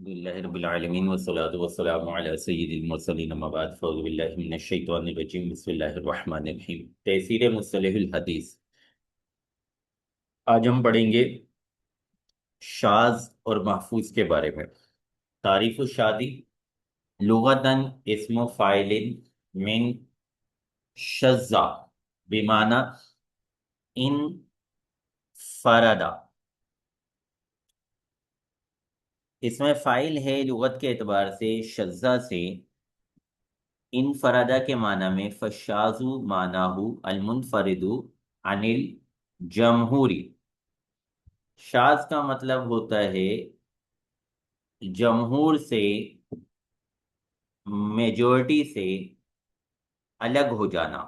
للہ رب العالمین والصلاة والسلام علی سید المرسلین اما بعد فاعوذ باللہ من الشیطان الرجیم بسم اللہ الرحمن الرحیم تفسیر مصطلح الحدیث۔ آج ہم پڑھیں گے شاذ اور محفوظ کے بارے میں۔ تعریف الشاذی لغتاً اسم فاعل من شذ بمعنی ان فردا۔ اس میں فاعل ہے لغت کے اعتبار سے شذا سے، انفرادہ کے معنی میں فشاذ معناہ المنفرد عن الجمہوری۔ شاذ کا مطلب ہوتا ہے جمہور سے، میجورٹی سے الگ ہو جانا۔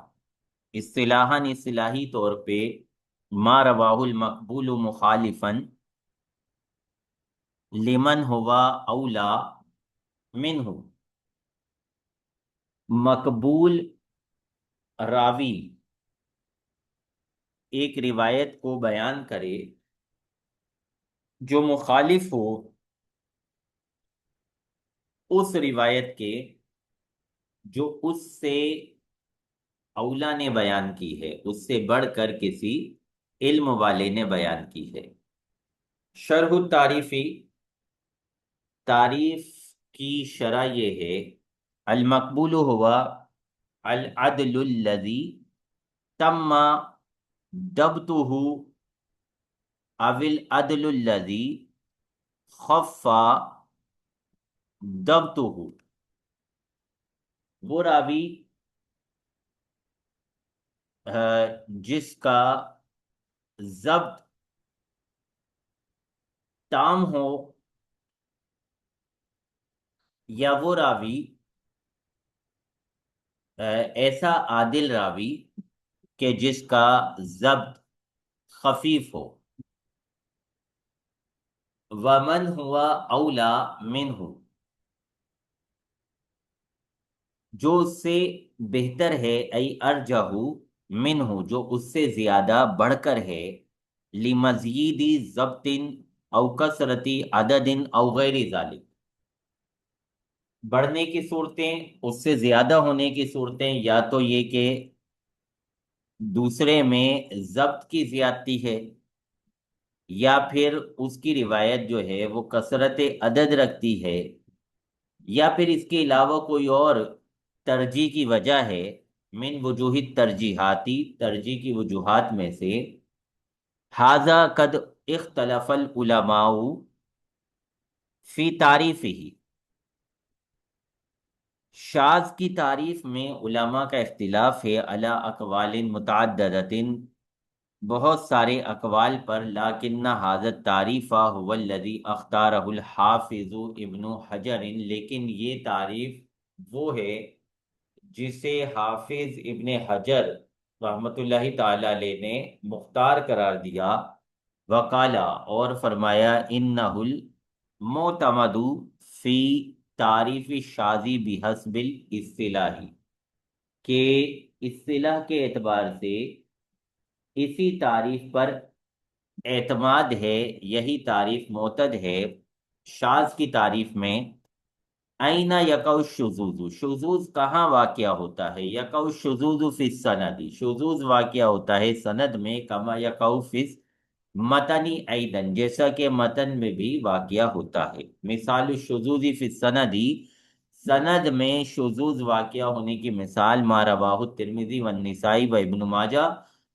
اصطلاحاً اصطلاحی طور پہ ما رواہ المقبول مخالفا لمن ہوا اولا منہ۔ مقبول راوی ایک روایت کو بیان کرے جو مخالف ہو اس روایت کے جو اس سے اولا نے بیان کی ہے، اس سے بڑھ کر کسی علم والے نے بیان کی ہے۔ شرح التعریفی، تعریف کی شرح یہ ہے المقبول ہوا العدل الذی تم ضبطہ او العدل الذی خف ضبطہ۔ وہ راوی جس کا ضبط تام ہو، یا وہ راوی ایسا عادل راوی کہ جس کا ضبط خفیف ہو۔ ومن ہوا اولا منہ، جو اس سے بہتر ہے، ای ارجہ منہ، جو اس سے زیادہ بڑھ کر ہے، لمزید ضبط او کثرت عدد او غیر ذلک، بڑھنے کی صورتیں، اس سے زیادہ ہونے کی صورتیں، یا تو یہ کہ دوسرے میں ضبط کی زیادتی ہے، یا پھر اس کی روایت جو ہے وہ کثرت عدد رکھتی ہے، یا پھر اس کے علاوہ کوئی اور ترجیح کی وجہ ہے، من وجوہ ترجیحاتی، ترجیح کی وجوہات میں سے، ھذا قد اختلف العلماء فی تعریفہ، شاذ کی تعریف میں علماء کا اختلاف ہے، علی اقوال متعددۃ، بہت سارے اقوال پر، لیکن ھذا التعریف هو الذی اختارہ الحافظ ابن حجر، لیکن یہ تعریف وہ ہے جسے حافظ ابن حجر رحمۃ اللہ تعالی علیہ نے مختار قرار دیا۔ وقالا، اور فرمایا، انہ المعتمد فی تعریف الشاذ بحسب الاصطلاح، کہ اصطلاح کے اعتبار سے اسی تعریف پر اعتماد ہے، یہی تعریف معتد ہے شاذ کی تعریف میں۔ این یقع الشذوذ، شذوذ کہاں واقع ہوتا ہے؟ یقع الشذوذ فی السند، شذوذ واقع ہوتا ہے سند میں، کما یقع فی متن ایضا، جیسا کہ متن میں بھی واقع ہوتا ہے۔ مثال الشذوذ فی السند، سند میں شذوذ واقع ہونے کی مثال، ما رواہ الترمذی والنسائی و ابن ماجہ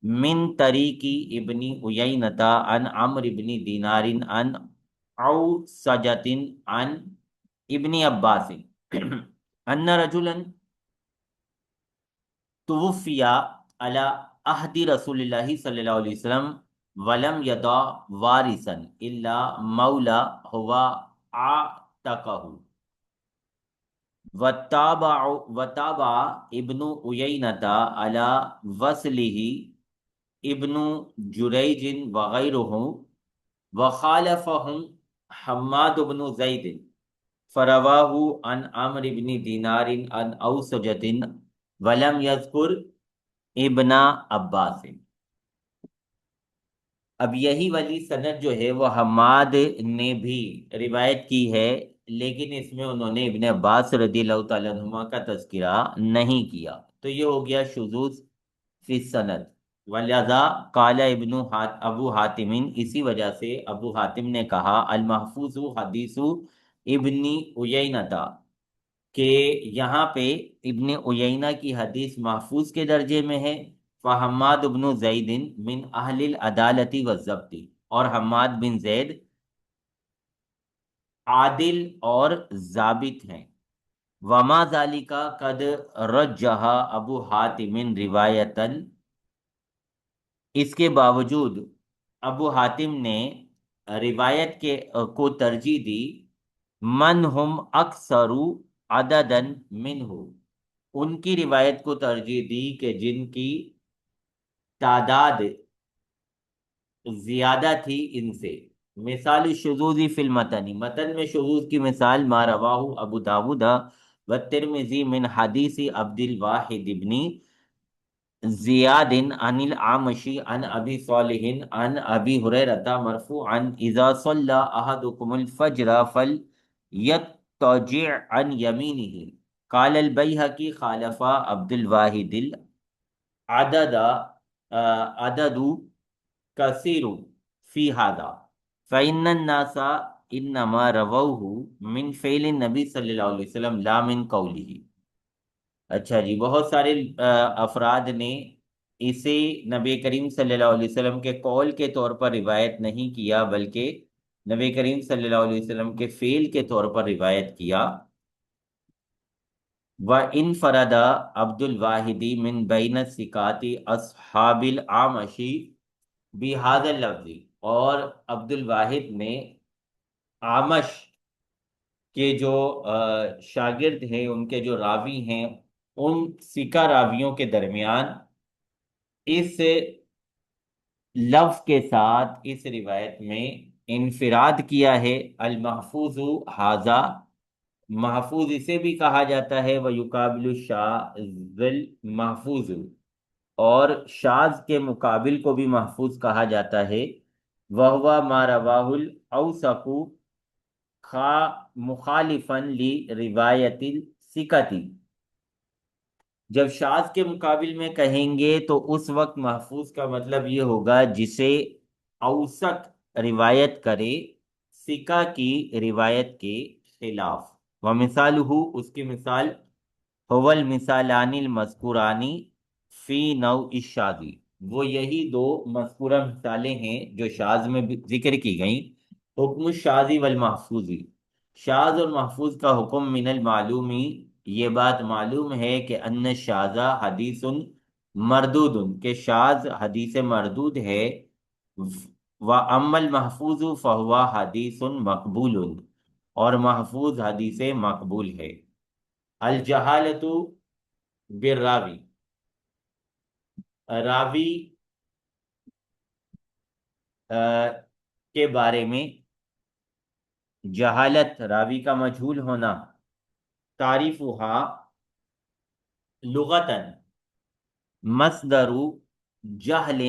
من طریق ابن عیینۃ عن عمرو بن دینار عن اوسجۃ عن ابن عباس ان رجلا توفی علی عہد رسول اللہ صلی اللہ علیہ وسلم ولم یدع وارثا الا مولا هو اعتقہ، وتابع ابن عیینۃ علی وصلہ ابن جریج وغیرہ، وخالفهم حماد بن زید فرواہ عن عمرو بن دینار عن اوسجۃ ولم یذکر ابن عباس۔ اب یہی والی سند جو ہے وہ حماد نے بھی روایت کی ہے، لیکن اس میں انہوں نے ابن عباس رضی اللہ تعالیٰ عنہما کا تذکرہ نہیں کیا، تو یہ ہو گیا شذوذ فی سند۔ ولذا قال ابو حاتم، اسی وجہ سے ابو حاتم نے کہا المحفوظ حدیث ابن عیینہ، کہ یہاں پہ ابن عیینہ کی حدیث محفوظ کے درجے میں ہے۔ فحماد بن زید من اہل العدالت والضبط، اور حماد بن زید عادل اور ضابط ہیں۔ وما ذالک قد رجح ابو حاتم روایتاً، اس کے باوجود ابو حاتم نے روایت کو ترجیح دی، من ہم اکثر عددن منہ، ان کی روایت کو ترجیح دی کہ جن کی تعداد زیادہ تھی ان سے۔ مثال الشذوذ فی المتن، متن میں شذوذ کی مثال ما رواہ ابو داود والترمذی من حدیث عبد الواحد ابن زیاد عن العامش عن ابی صالح عن ابی ہریرہ مرفوعا اذا صلی احدکم الفجر فلیضطجع عن یمینہ۔ قال البیہقی خالف عبد الواحد العدد عدد کثیر فی هذا فإن الناس انما رووہ من فعل النبی صلی اللہ علیہ وسلم لا من قولہ۔ اچھا جی، بہت سارے افراد نے اسے نبی کریم صلی اللہ علیہ وسلم کے قول کے طور پر روایت نہیں کیا، بلکہ نبی کریم صلی اللہ علیہ وسلم کے فعل کے طور پر روایت کیا۔ وَإِنْفَرَدَ عبد الواحد من بین الثقات اصحاب العامش بهذا اللفظ، اور عبد الواحد نے عامش کے جو شاگرد ہیں، ان کے جو راوی ہیں، ان ثقہ راویوں کے درمیان اس لفظ کے ساتھ اس روایت میں انفراد کیا ہے۔ المحفوظ ھذا، محفوظ اسے بھی کہا جاتا ہے، ویقابل الشاذ المحفوظ، اور شاذ کے مقابل کو بھی محفوظ کہا جاتا ہے۔ وہو ما رواہ الاوثق مخالفا لروایت الثقۃ، جب شاذ کے مقابل میں کہیں گے تو اس وقت محفوظ کا مطلب یہ ہوگا جسے اوثق روایت کرے ثقہ کی روایت کے خلاف۔ ومثالہ، اس کی مثال هو المثالان المذکوران فی نوع الشاذ، وہ یہی دو مذکورہ مثالیں ہیں جو شاذ میں ذکر کی گئیں۔ حکم الشاذ والمحفوظ، شاذ اور محفوظ کا حکم من المعلومی، یہ بات معلوم ہے کہ ان الشاذ حدیث مردود، کہ شاذ حدیث مردود ہے۔ وَأَمَّا الْمَحْفُوظُ فَهُوَ حَدِيثٌ مَقْبُولٌ، اور محفوظ حدیث مقبول ہے۔ الجہالت بالراوی، راوی کے بارے میں جہالت، راوی کا مجہول ہونا۔ تعریفها لغتاً مصدر جہل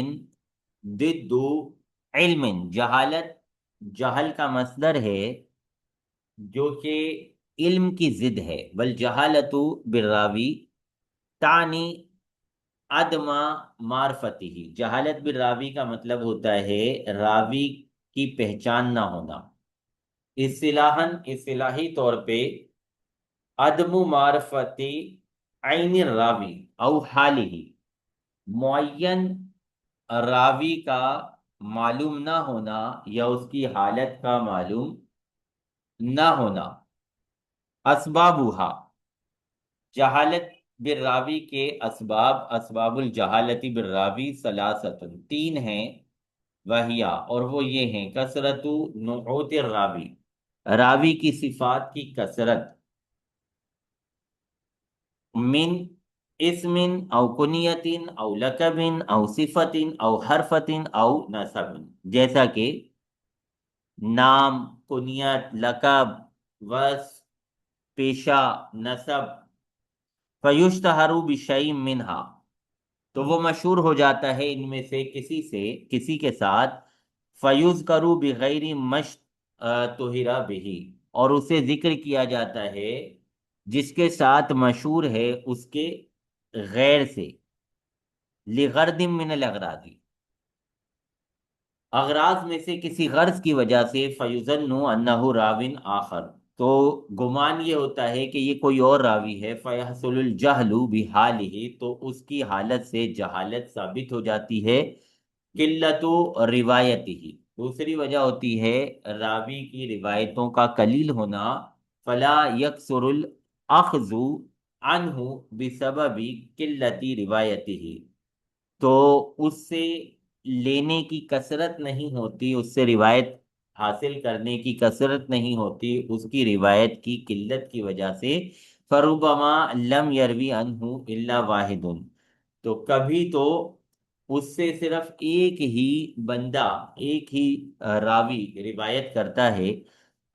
ضد علم، جہالت جہل کا مصدر ہے جو کہ علم کی ضد ہے۔ والجہالت بالراوی تعنی عدم معرفتہ، جہالت بالراوی کا مطلب ہوتا ہے راوی کی پہچان نہ ہونا۔ اصطلاحی طور پہ عدم معرفت عین الراوی او حالہ، معین راوی کا معلوم نہ ہونا یا اس کی حالت کا معلوم نہ ہونا۔ اسبابھا، جہالت بالراوی کے اسباب الجہالت بالراوی ثلاثۃ، تین ہیں، وہیا، اور وہ یہ ہیں کثرت نعوت الراوی، راوی کی صفات کی کثرت، من اسم او کنیت او لقب او صفت او حرفت او نسب، جیسا کہ نام، کنیت، لقب، وصف، پیشہ، نسب۔ فیشتہر بشیء منہا، تو وہ مشہور ہو جاتا ہے ان میں سے کسی کے ساتھ۔ فیذکر بغیر مشتہر بہ، اور اسے ذکر کیا جاتا ہے جس کے ساتھ مشہور ہے اس کے غیر سے، لغرض من الاغراض، اغراض میں سے کسی غرض کی وجہ سے، فیظن انہ راوin آخر، تو گمان یہ ہوتا ہے کہ یہ کوئی اور راوی ہے، فیحصل الجہل بحالہ، تو اس کی حالت سے جہالت ثابت ہو جاتی ہے، قلت روایتہ، دوسری وجہ ہوتی ہے راوی کی روایتوں کا قلیل ہونا، فلا یکثر الاخذ عنہ بسبب قلت روایتہ، تو اس سے لینے کی کثرت نہیں ہوتی، اس سے روایت حاصل کرنے کی کثرت نہیں ہوتی اس کی روایت کی قلت کی وجہ سے، فربما لم یروی عنہ الا واحد، تو کبھی تو اس سے صرف ایک ہی بندہ، ایک ہی راوی روایت کرتا ہے،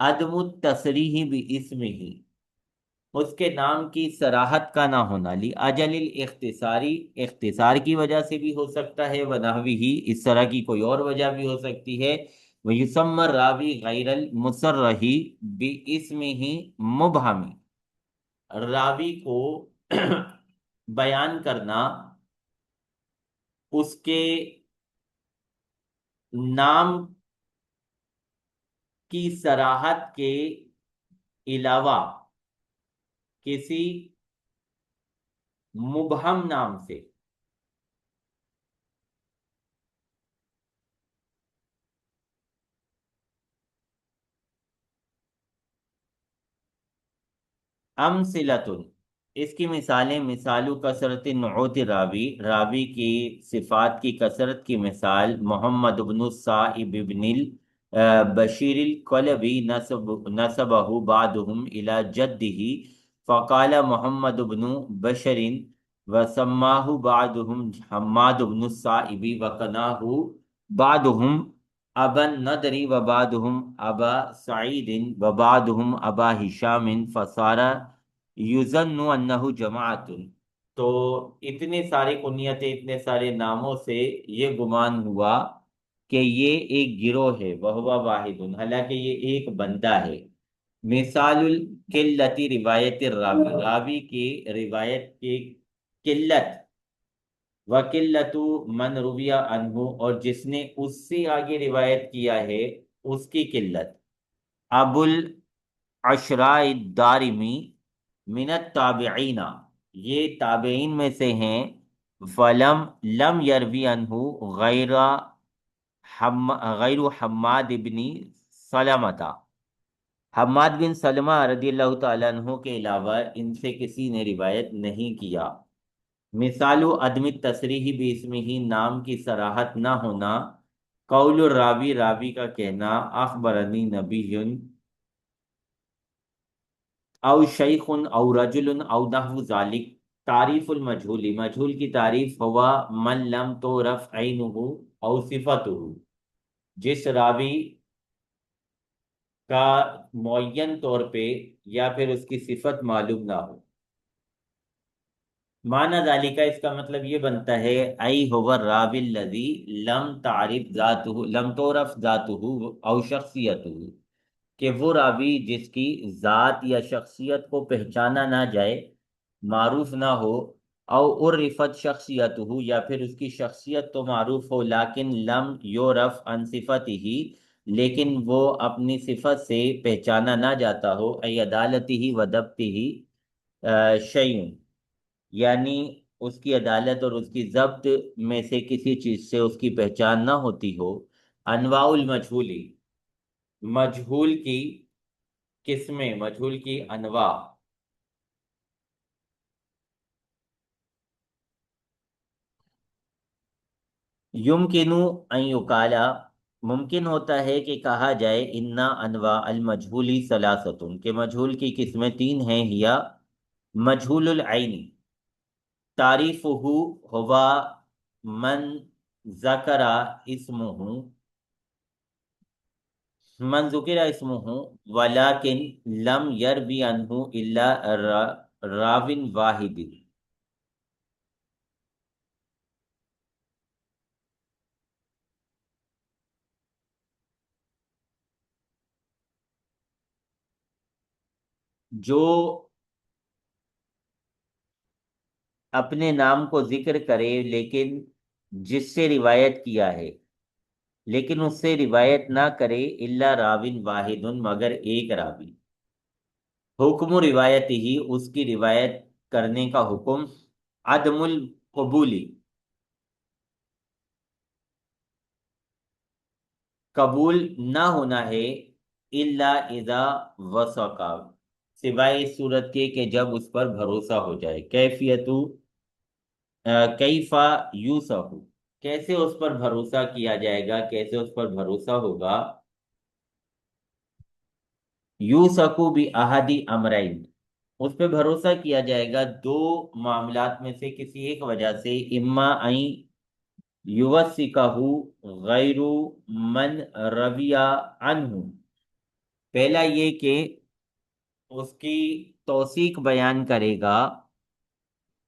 عدم التصریح باسمہ، اس کے نام کی صراحت کا نہ ہونا، لی اجل الاختصاری، اختصار کی وجہ سے بھی ہو سکتا ہے، ونحوہ، اس طرح کی کوئی اور وجہ بھی ہو سکتی ہے، ویسمى الراوی غیر المصرح باسمہ مبہم، راوی کو بیان کرنا اس کے نام کی صراحت کے علاوہ کسی مبہم نام سے، امثلۃ، اس کی مثالیں، مثال کثرت نعوت راوی، راوی کی صفات کی کثرت کی مثال، محمد بن الصائب بن بشیر الکلبی نسبہ بعضهم الى جدہ، فقال محمد بن بشر، وسماه بعضهم حماد بن الصائب، وقناہ بعضهم ابا النضر، وبعضهم ابا سعید، وبعضهم ابا ہشام، فصار یظن انہ جماعت، تو اتنے سارے کنیتیں، اتنے سارے ناموں سے یہ گمان ہوا کہ یہ ایک گروہ ہے، وہو واحد، حالانکہ یہ ایک بندہ ہے، مثال القلتی روایت الراوی، راوی کی روایت کی قلت، وقلت من روی عنہ، اور جس نے اس سے آگے روایت کیا ہے اس کی قلت، ابو العشراء الدارمی من التابعین، یہ تابعین میں سے ہیں، فلم لم یروی عنہ غیر غیر حماد بن سلمہ، حماد بن سلمہ رضی اللہ تعالیٰ عنہ کے علاوہ ان سے کسی نے روایت نہیں کیا، مثال عدم التصریح باسمہ، نام کی صراحت نہ ہونا، قول الراوی، راوی کا کہنا، اخبرنی نبی او شیخ او رجل او نحو ذالک، تعریف المجہول، مجہول کی تعریف، ہوا من لم تعرف عینہ او صفتہ، جس راوی کا معین طور پہ یا پھر اس کی صفت معلوم نہ ہو، معنی ذالکہ، اس کا مطلب یہ بنتا ہے، ای هو الراوی الذی لم تعرف ذاتہ، لم تعرف ذاتہ او شخصیتہ، کہ وہ راوی جس کی ذات یا شخصیت کو پہچانا نہ جائے، معروف نہ ہو، او عرفت شخصیتہ، یا پھر اس کی شخصیت تو معروف ہو لیکن لم یعرف عن صفتہ، لیکن وہ اپنی صفت سے پہچانا نہ جاتا ہو، ای عدالتہ و ضبطہ شیء، یعنی اس کی عدالت اور اس کی ضبط میں سے کسی چیز سے اس کی پہچان نہ ہوتی ہو، انواع المجہولی، مجہول کی قسمیں، مجہول کی انواع، یمکنو ان یقالا، ممکن ہوتا ہے کہ کہا جائے، انا انواع المجہولی ثلاثتن، کہ مجہول کی قسمیں تین ہیں، یا مجہول العین، تعریفہ ہوا من ذکر اسمہ، من ذکر اسمہ، ولیکن لم یروی عنہ الا راو واحد، جو اپنے نام کو ذکر کرے لیکن جس سے روایت کیا ہے لیکن اس سے روایت نہ کرے الا راوin واحد مگر ایک راوی، حکم روایت ہی اس کی روایت کرنے کا حکم عدم القبولی، قبول نہ ہونا ہے، الا اذا وثق، سوائے اس صورت کے کہ جب اس پر بھروسہ ہو جائے، کیفیتو کیفا یوسف، کیسے اس پر بھروسہ کیا جائے گا، کیسے اس پر بھروسہ ہوگا، یوسکو بھی احدی امرین، اس پہ بھروسہ کیا جائے گا دو معاملات میں سے کسی ایک وجہ سے، اما این یوسکہ غیر من رویا عنہ، پہلا یہ کہ اس کی توثیق بیان کرے گا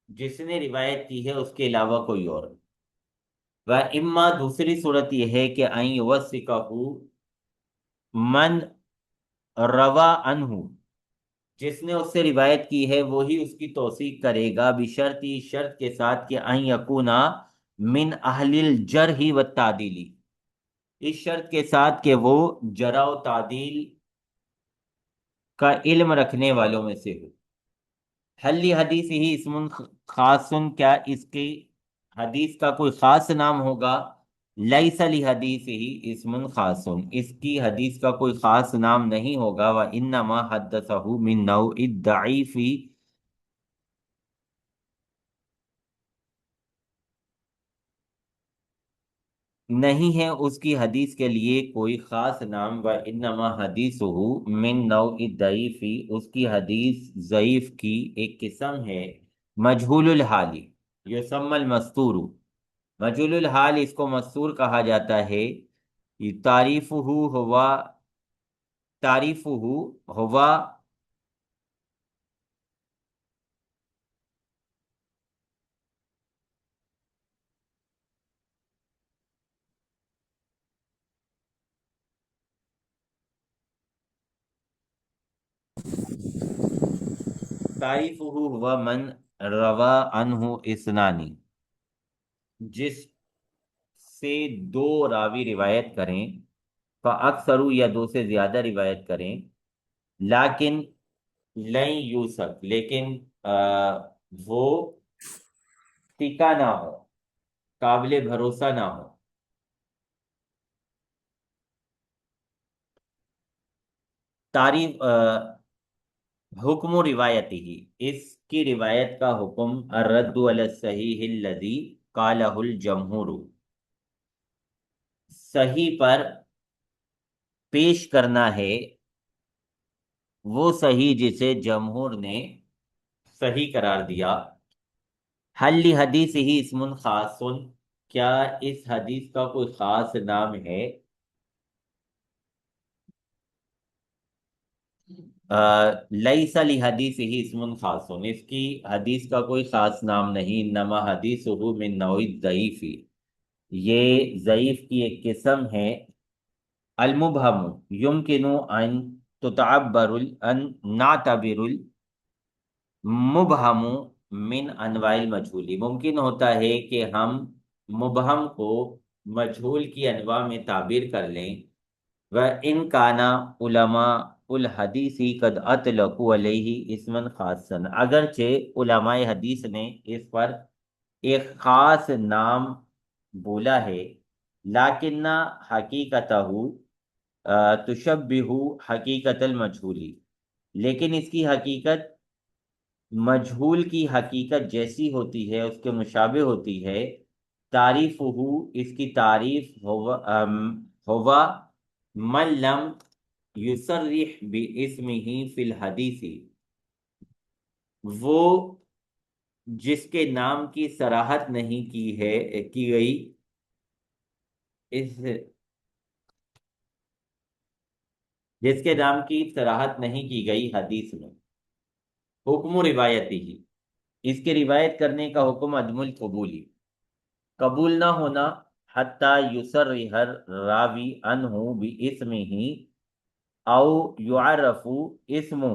جس نے روایت کی ہے اس کے علاوہ کوئی اور، و اما دوسری صورت یہ ہے کہ این یوسکہ من روا عنہ، جس نے اس سے روایت کی ہے وہی اس کی توثیق کرے گا، بشرط شرط کے ساتھ کہ ان یکونا من اہل الجرح والتعدیل، اس شرط کے ساتھ کہ وہ جرح و تعدیل کا علم رکھنے والوں میں سے ہو، حل حدیث ہی اسم خاص، کیا اس کی حدیث کا کوئی خاص نام ہوگا، لیس لحدیث ہی اسم خاص، اس کی حدیث کا کوئی خاص نام نہیں ہوگا، وانما حدثہ من نوع الضعیف، نہیں ہے اس کی حدیث کے لیے کوئی خاص نام، وانما حدیثہ من نوع الضعیف، اس کی حدیث ضعیف کی ایک قسم ہے، مجہول الحال یسمى المستور، مجہول الحال اس کو مستور کہا جاتا ہے، تعریفہ ہوا، تعریفہ ہوا تعریفہ ہوا من روا عنہ اثنانی، جس سے دو راوی روایت کریں، فاکثر یا دو سے زیادہ روایت کریں، لیکن لن یوسف، لیکن وہ ثقہ نہ ہو، قابل بھروسہ نہ ہو، تعریف حکم و روایت ہی، اس کی روایت کا حکم الرد علی الصحیح الذی قالہ الجمہور، صحیح پر پیش کرنا ہے وہ صحیح جسے جمہور نے صحیح قرار دیا، حل حدیث ہی اسم خاص، کیا اس حدیث کا کوئی خاص نام ہے، لیس لحدیث ہی اسم خاص، اس کی حدیث کا کوئی خاص نام نہیں، نما حدیث من نوع ضعیف، یہ ضعیف کی ایک قسم ہے، المبہم یمکن ان تتعبر ان نعتبر المبہم من انواع المجہولی، ممکن ہوتا ہے کہ ہم مبہم کو مجہول کی انواع میں تعبیر کر لیں، وَإِنْ كَانَ عُلَمَاءُ الْحَدِيثِ قَدْ أَطْلَقُوا عَلَيْهِ اسْمًا خَاصًا، اگرچہ علماء حدیث نے اس پر ایک خاص نام بولا ہے، لیکن حقیقتہ تشبہ حقیقت المجہولی، لیکن اس کی حقیقت مجہول کی حقیقت جیسی ہوتی ہے، اس کے مشابہ ہوتی ہے، تعریف اس کی تعریف ہوا من لم یصرح باسمہ فی الحدیث، وہ جس کے نام کی صراحت نہیں کی گئی اس جس کے نام کی صراحت نہیں کی گئی حدیث میں، حکم و روایتی ہی، اس کے روایت کرنے کا حکم عدم القبولی، قبول نہ ہونا، حتی یصرح الراوی عنہ باسمہ او یعرف اسمہ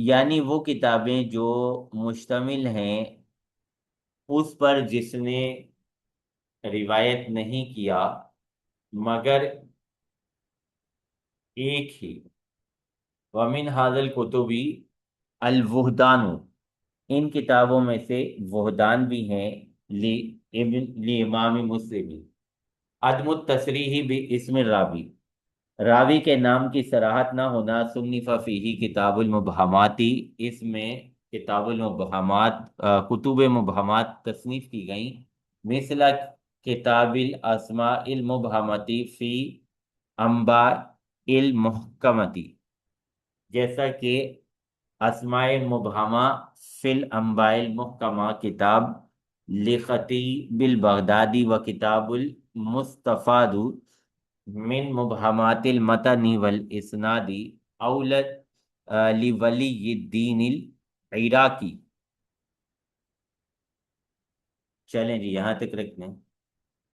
یعنی وہ کتابیں جو مشتمل ہیں اس پر جس نے روایت نہیں کیا مگر ایک ہی. ومن حاضل کتبی الوہدان، ان کتابوں میں سے وہدان بھی ہیں لی امام مسلم. عدم التصریح بھی اسم راوی، راوی کے نام کی صراحت نہ ہونا. صنف فیہ کتاب المبہماتی، اس میں کتاب المبہمات کتب مبہمات تصنیف کی گئیں. مثل کتاب الاسماء المبہمتی فی انباء المحکمتی، جیسا کہ اسماء مبہمہ فی الانباء المحکمہ کتاب لخطیب البغدادی، و کتاب المستفاد من مبہمات المتن والاسناد اولد لولی الدین العراقی. چلیں جی یہاں تک رکھتے ہیں.